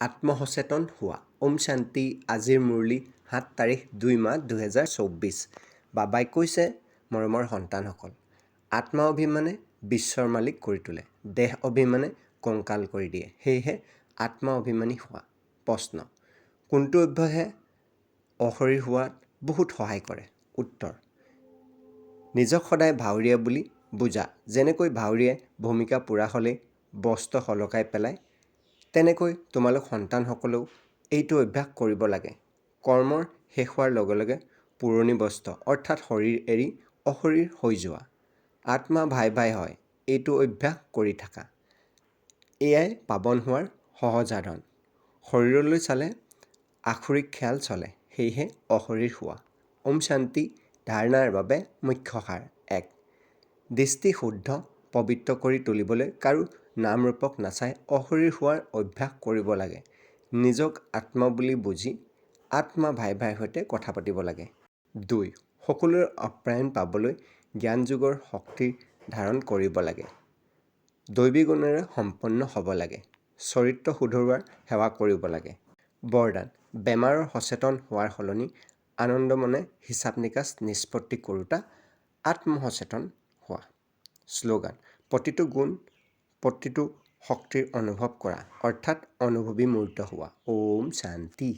আত্মসচেতন হোৱা। ওম শান্তি। আজিৰ মুৰলী ৭ তাৰিখ ২ মাহ ২০২৪। বাবাই কৈছে, মৰমৰ সন্তানসকল, আত্মা অভিমানে বিশ্বৰ মালিক কৰি তোলে, দেহ অভিমানে কংকাল কৰি দিয়ে। সেয়েহে আত্মা অভিমানী হোৱা। প্ৰশ্ন, কোনটো অভ্যাসে অশৰীৰ হোৱাত বহুত সহায় কৰে? উত্তৰ, নিজক সদায় ভাৱৰীয়া বুলি বুজা। যেনেকৈ ভাৱৰীয়াই ভূমিকা পূৰা হ'লেই বস্ত্ৰ সলকাই পেলায়, তেনেকৈ তোমালোক সন্তানসকলেও এইটো অভ্যাস কৰিব লাগে। কৰ্মৰ শেষ হোৱাৰ লগে লগে পুৰণি বস্ত্ৰ অৰ্থাৎ শৰীৰ এৰি অশৰীৰ হৈ যোৱা। আত্মা ভাই ভাই হয়, এইটো অভ্যাস কৰি থাকা। এয়াই পাৱন হোৱাৰ সহজ সাধন। শৰীৰলৈ চালে আসুৰিক খেয়াল চলে, সেয়েহে অশৰীৰ হোৱা। ওম শান্তি। ধাৰণাৰ বাবে মুখ্য সাৰ। ১. দৃষ্টি শুদ্ধ পবিত্ৰ কৰি তুলিবলৈ কাৰো নাম ৰূপক নাচাই অশৰীৰ হোৱাৰ অভ্যাস কৰিব লাগে। নিজক আত্মা বুলি বুজি আত্মা ভাই ভাইৰ সৈতে কথা পাতিব লাগে। ২. সকলোৰে আপ্যায়ন পাবলৈ জ্ঞান যোগৰ শক্তি ধাৰণ কৰিব লাগে। দৈবী গুণেৰে সম্পন্ন হ'ব লাগে। চৰিত্ৰ শুধৰোৱাৰ সেৱা কৰিব লাগে। বৰদান, বেমাৰৰ সচেতন হোৱাৰ সলনি আনন্দ মনে হিচাপ নিকাচ নিষ্পত্তি কৰোঁতা আত্মসচেতন হোৱা। শ্লোগান, প্ৰতিটো গুণ প্ৰতিটো শক্তিৰ অনুভৱ কৰা অৰ্থাৎ অনুভৱী মূৰ্ত হোৱা। ওম শান্তি।